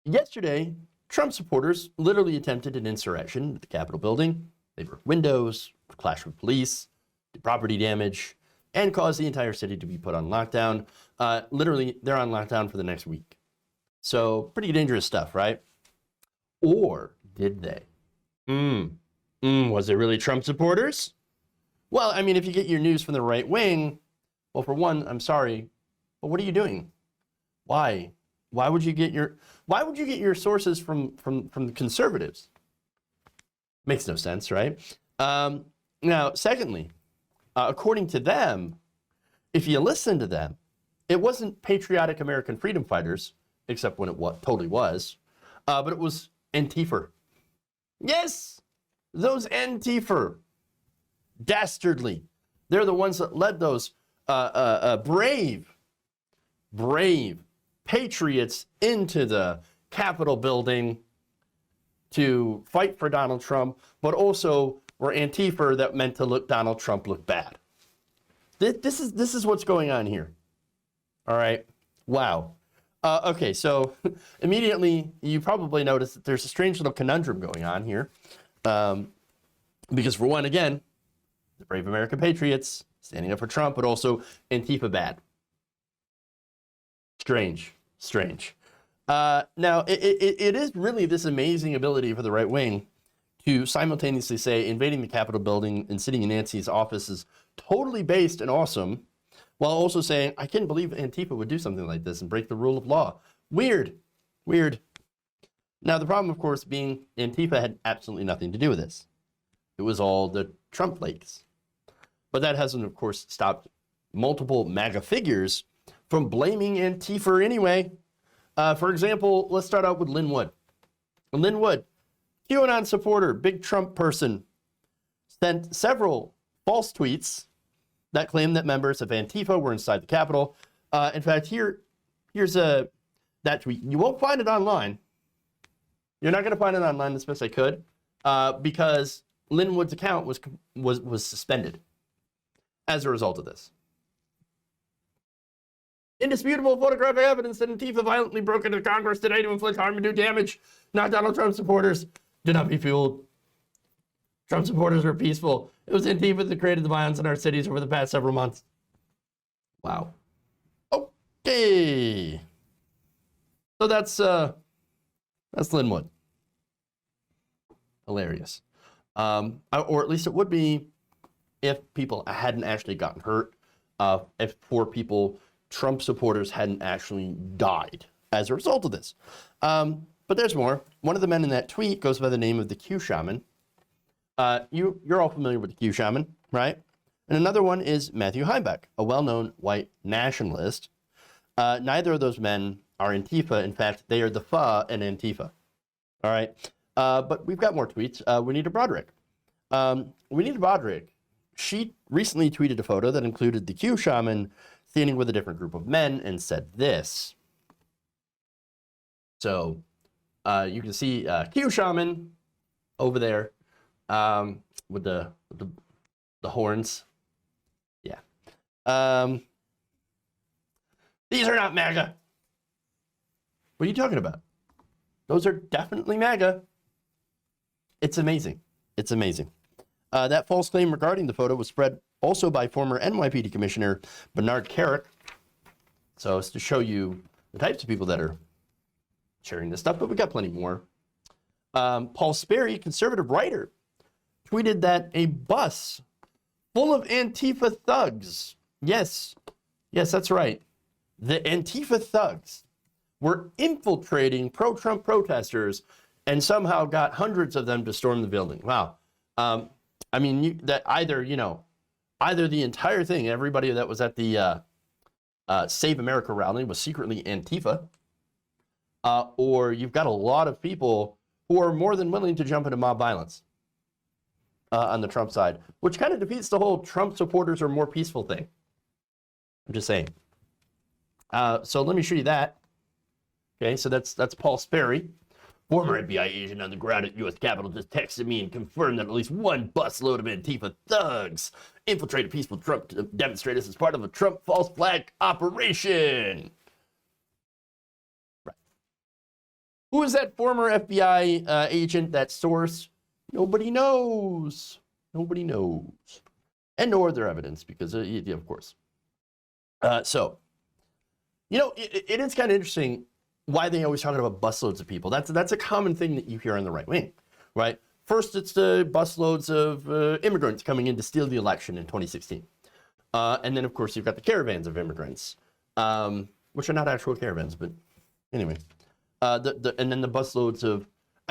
Yesterday, Trump supporters literally attempted an insurrection at the Capitol building. They broke windows, clashed with police, did property damage, and caused the entire city to be put on lockdown. Literally, they're on lockdown for the next week. So pretty dangerous stuff, right? Or did they? Was it really Trump supporters? Well, I mean, if you get your news from the right wing, well, for one, I'm sorry, but what are you doing? Why? Why would you get your sources from the conservatives? Makes no sense, right? Now, secondly, according to them, if you listen to them, it wasn't patriotic American freedom fighters, except when it totally was, but it was Antifa. Yes, those Antifa, dastardly. They're the ones that led those brave patriots into the Capitol building to fight for Donald Trump, but also were Antifa that meant to look Donald Trump look bad. This is what's going on here. All right. Wow. Okay, so immediately you probably notice that there's a strange little conundrum going on here. Because for one, again, the brave American patriots standing up for Trump, but also Antifa bad. Strange. Now, it is really this amazing ability for the right wing to simultaneously say invading the Capitol building and sitting in Nancy's office is totally based and awesome, while also saying, I can't believe Antifa would do something like this and break the rule of law. Weird. Now, the problem, of course, being Antifa had absolutely nothing to do with this. It was all the Trump flakes. But that hasn't, of course, stopped multiple MAGA figures from blaming Antifa anyway. For example, let's start out with Lin Wood. Lin Wood, QAnon supporter, big Trump person, sent several false tweets that claimed that members of Antifa were inside the Capitol. In fact, here's that tweet. You won't find it online. You're not going to find it online as best I could, because Lin Wood's account was suspended as a result of this. Indisputable photographic evidence that Antifa violently broke into Congress today to inflict harm and do damage. Not Donald Trump supporters. Do not be fooled. Trump supporters were peaceful. It was Antifa that created the violence in our cities over the past several months. Wow. Okay. So that's Lin Wood. Hilarious. Or at least it would be if people hadn't actually gotten hurt. If poor people, Trump supporters, hadn't actually died as a result of this. But there's more. One of the men in that tweet goes by the name of the Q Shaman. You're all familiar with the Q Shaman, right? And another one is Matthew Heimbach, a well-known white nationalist. Neither of those men are Antifa. In fact, they are the FA and Antifa. All right? But we've got more tweets. Juanita Broderick. Juanita Broderick, she recently tweeted a photo that included the Q Shaman standing with a different group of men and said this. So you can see Q Shaman over there with the horns. Yeah. These are not MAGA. What are you talking about? Those are definitely MAGA. It's amazing. It's amazing. That false claim regarding the photo was spread also by former NYPD Commissioner Bernard Kerik. So it's to show you the types of people that are sharing this stuff, but we got plenty more. Paul Sperry, conservative writer, tweeted that a bus full of Antifa thugs, yes, that's right, the Antifa thugs were infiltrating pro-Trump protesters and somehow got hundreds of them to storm the building. Wow. I mean, either the entire thing, everybody that was at the Save America rally was secretly Antifa, or you've got a lot of people who are more than willing to jump into mob violence on the Trump side, which kind of defeats the whole Trump supporters are more peaceful thing. I'm just saying. So let me show you that. Okay, so that's Paul Sperry. Former FBI agent on the ground at U.S. Capitol just texted me and confirmed that at least one busload of Antifa thugs infiltrated peaceful Trump demonstrators as part of a Trump false flag operation. Right. Who is that former FBI agent, that source? Nobody knows. Nobody knows. And no other evidence because, of course. So, it is kind of interesting why they always talk about busloads of people. That's a common thing that you hear on the right wing, right? First, it's the busloads of immigrants coming in to steal the election in 2016. And then, of course, you've got the caravans of immigrants, which are not actual caravans, but anyway. And then the busloads of,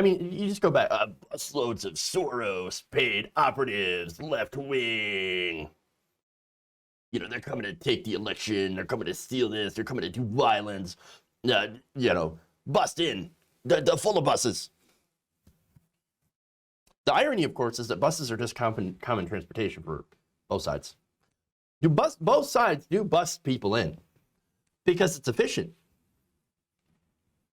you just go back, busloads of Soros-paid operatives, left wing. They're coming to take the election. They're coming to steal this. They're coming to do violence. Bust in. They're full of buses. The irony, of course, is that buses are just common transportation for both sides. Both sides do bust people in because it's efficient.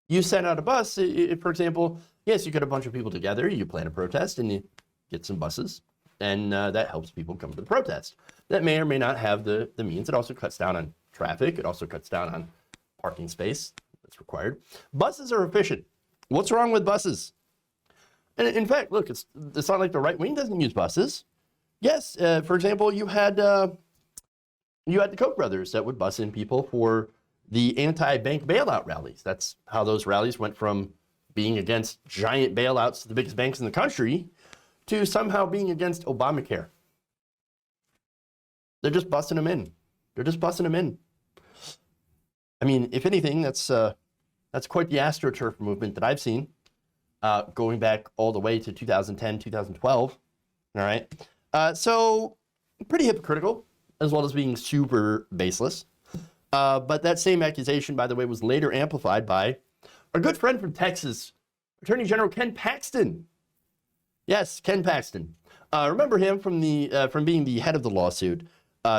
You send out a bus, for example, yes, you get a bunch of people together, you plan a protest, and you get some buses, and that helps people come to the protest. That may or may not have the means. It also cuts down on traffic. It also cuts down on parking space that's required. Buses are efficient. What's wrong with buses? And in fact, look, it's not like the right wing doesn't use buses. Yes, for example, you had the Koch brothers that would bus in people for the anti-bank bailout rallies. That's how those rallies went from being against giant bailouts to the biggest banks in the country to somehow being against Obamacare. They're just busting them in. If anything, that's quite the AstroTurf movement that I've seen, going back all the way to 2010, 2012. All right. So pretty hypocritical, as well as being super baseless. But that same accusation, by the way, was later amplified by our good friend from Texas, Attorney General Ken Paxton. Yes, Ken Paxton. Remember him from being the head of the lawsuit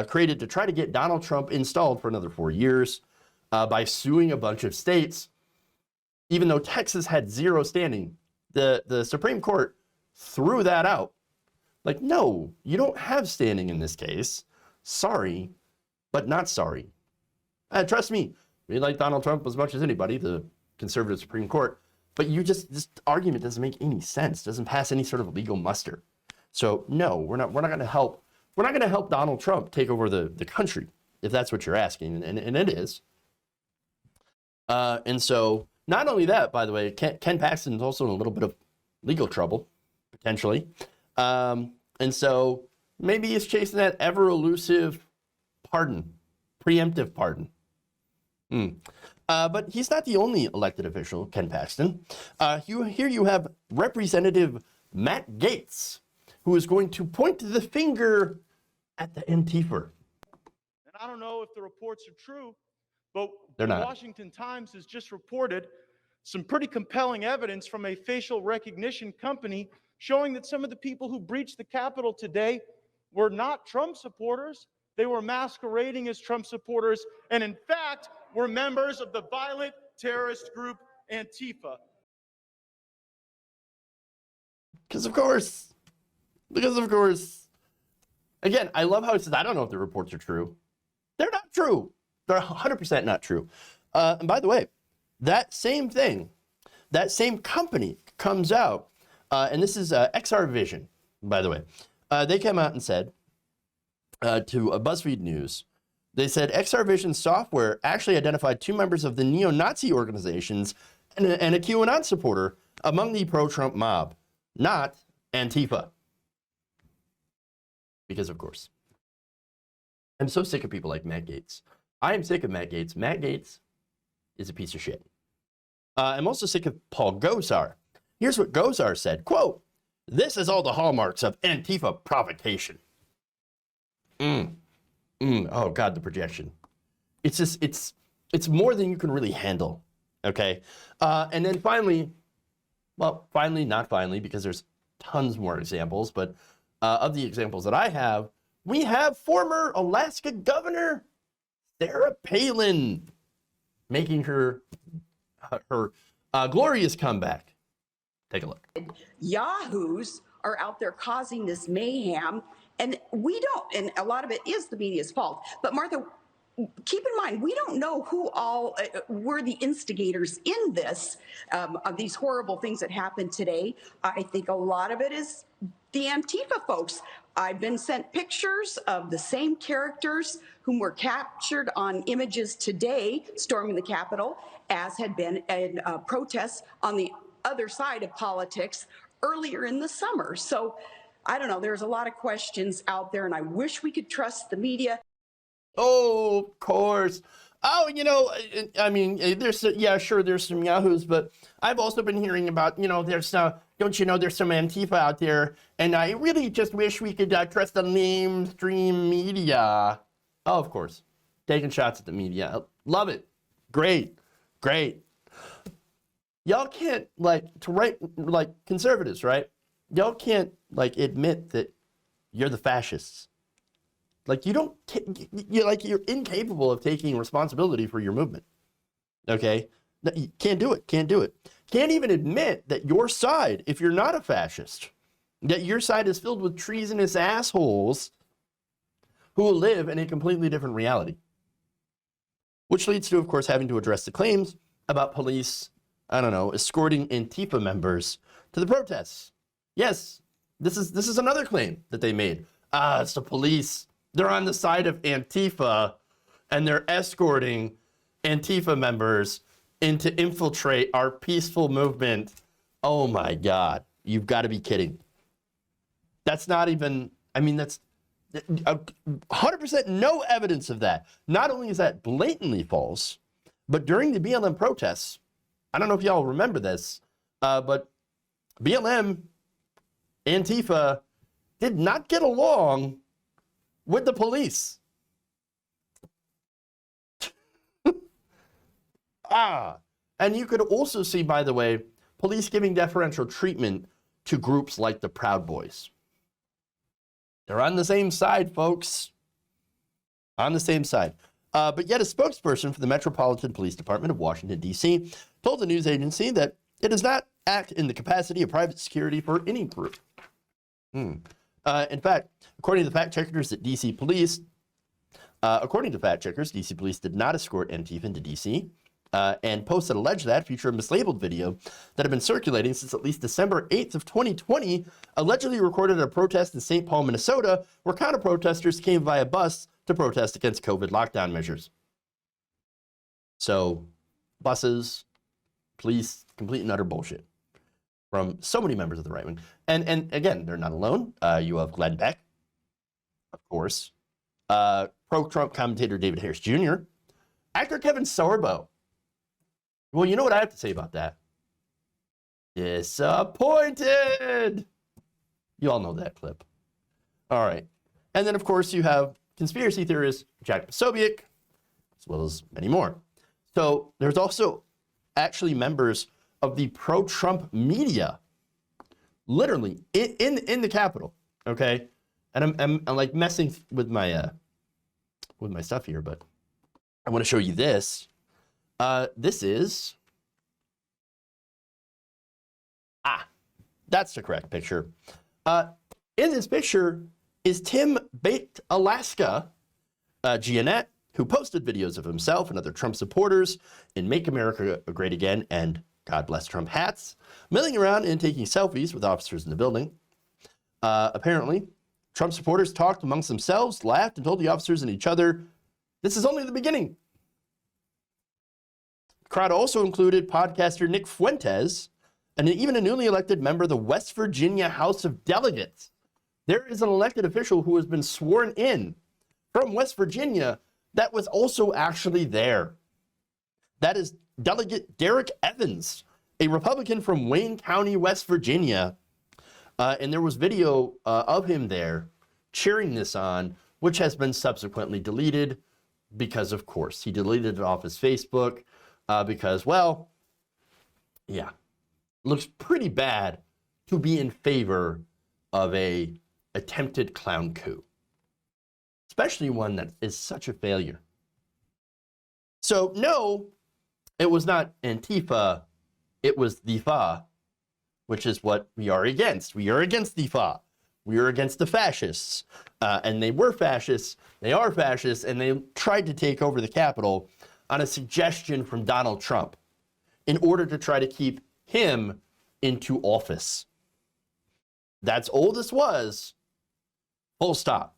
created to try to get Donald Trump installed for another 4 years by suing a bunch of states, even though Texas had zero standing. The Supreme Court threw that out. Like, no, you don't have standing in this case. Sorry, but not sorry. Trust me, we like Donald Trump as much as anybody, the conservative Supreme Court, but this argument doesn't make any sense, doesn't pass any sort of legal muster. So no, we're not going to help. We're not going to help Donald Trump take over the country, if that's what you're asking, and it is. And so not only that, by the way, Ken Paxton is also in a little bit of legal trouble, potentially. And so maybe he's chasing that ever elusive pardon, preemptive pardon. But he's not the only elected official, Ken Paxton. Here you have Representative Matt Gaetz, who is going to point the finger at the ANTIFA. And I don't know if the reports are true, but the Washington Times has just reported some pretty compelling evidence from a facial recognition company showing that some of the people who breached the Capitol today were not Trump supporters. They were masquerading as Trump supporters, and in fact, were members of the violent terrorist group Antifa. Because of course. Again, I love how it says, I don't know if the reports are true. They're not true. They're 100% not true. And by the way, that same company comes out, and this is XR Vision, by the way. They came out and said to BuzzFeed News, they said XR Vision software actually identified 2 members of the neo-Nazi organizations and a QAnon supporter among the pro-Trump mob, not Antifa. Because, of course, I'm so sick of people like Matt Gaetz. I am sick of Matt Gaetz. Matt Gaetz is a piece of shit. I'm also sick of Paul Gosar. Here's what Gosar said, quote, "This is all the hallmarks of Antifa provocation." Oh, God, the projection. It's just, it's more than you can really handle, okay? And then finally, not finally, because there's tons more examples, but of the examples that I have, we have former Alaska Governor Sarah Palin making her glorious comeback. Take a look. Yahoos are out there causing this mayhem, and we don't, and a lot of it is the media's fault. But Martha, keep in mind, we don't know who all were the instigators in this, of these horrible things that happened today. I think a lot of it is the Antifa folks. I've been sent pictures of the same characters whom were captured on images today storming the Capitol, as had been in protests on the other side of politics earlier in the summer. So I don't know, there's a lot of questions out there, and I wish we could trust the media. Oh, of course. Oh, I mean, yeah, sure, there's some yahoos, but I've also been hearing about, there's, don't you know, there's some Antifa out there, and I really just wish we could trust the mainstream media. Oh, of course. Taking shots at the media. Love it. Great. Great. Y'all can't, conservatives, right? Y'all can't, admit that you're the fascists. You're incapable of taking responsibility for your movement. Okay? You can't do it. Can't do it. Can't even admit that your side, if you're not a fascist, that your side is filled with treasonous assholes who live in a completely different reality. Which leads to, of course, having to address the claims about police, escorting Antifa members to the protests. Yes, this is another claim that they made. It's the police. They're on the side of Antifa, and they're escorting Antifa members in to infiltrate our peaceful movement. Oh my God, you've got to be kidding. That's not even, that's 100% no evidence of that. Not only is that blatantly false, but during the BLM protests, I don't know if y'all remember this, but BLM, Antifa did not get along with the police. And you could also see, by the way, police giving deferential treatment to groups like the Proud Boys. They're on the same side, folks. On the same side. But yet a spokesperson for the Metropolitan Police Department of Washington, D.C., told the news agency that it does not act in the capacity of private security for any group. In fact, according to the fact checkers at DC Police, DC Police did not escort Antifa into DC, and posts that allege that feature a mislabeled video that had been circulating since at least December 8th of 2020, allegedly recorded at a protest in St. Paul, Minnesota, where counter-protesters came via bus to protest against COVID lockdown measures. So, buses, police, complete and utter bullshit from so many members of the right wing. And again, they're not alone. You have Glenn Beck, of course, pro-Trump commentator David Harris Jr., actor Kevin Sorbo. Well, you know what I have to say about that? Disappointed. You all know that clip. All right. And then, of course, you have conspiracy theorist Jack Posobiec, as well as many more. So there's also actually members of the pro-Trump media, literally in the Capitol. Okay, and I'm like messing with my stuff here, but I want to show you this. This is that's the correct picture. In this picture is Tim Baked Alaska Giannette, who posted videos of himself and other Trump supporters in Make America Great Again and God Bless Trump hats, milling around and taking selfies with officers in the building. Apparently, Trump supporters talked amongst themselves, laughed, and told the officers and each other, this is only the beginning. The crowd also included podcaster Nick Fuentes and even a newly elected member of the West Virginia House of Delegates. There is an elected official who has been sworn in from West Virginia that was also actually there. That is Delegate Derek Evans, a Republican from Wayne County, West Virginia. And there was video of him there cheering this on, which has been subsequently deleted because, of course, he deleted it off his Facebook because, well, yeah, looks pretty bad to be in favor of a attempted clown coup, especially one that is such a failure. So, no, it was not Antifa, it was DIFA, which is what we are against. We are against DIFA. We are against the fascists. And they were fascists, they are fascists, and they tried to take over the Capitol on a suggestion from Donald Trump in order to try to keep him into office. That's all this was. Full stop.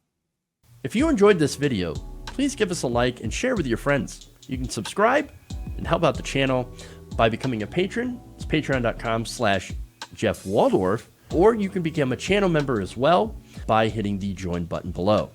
If you enjoyed this video, please give us a like and share with your friends. You can subscribe and help out the channel by becoming a patron. It's patreon.com/Jeff Waldorf, or you can become a channel member as well by hitting the join button below.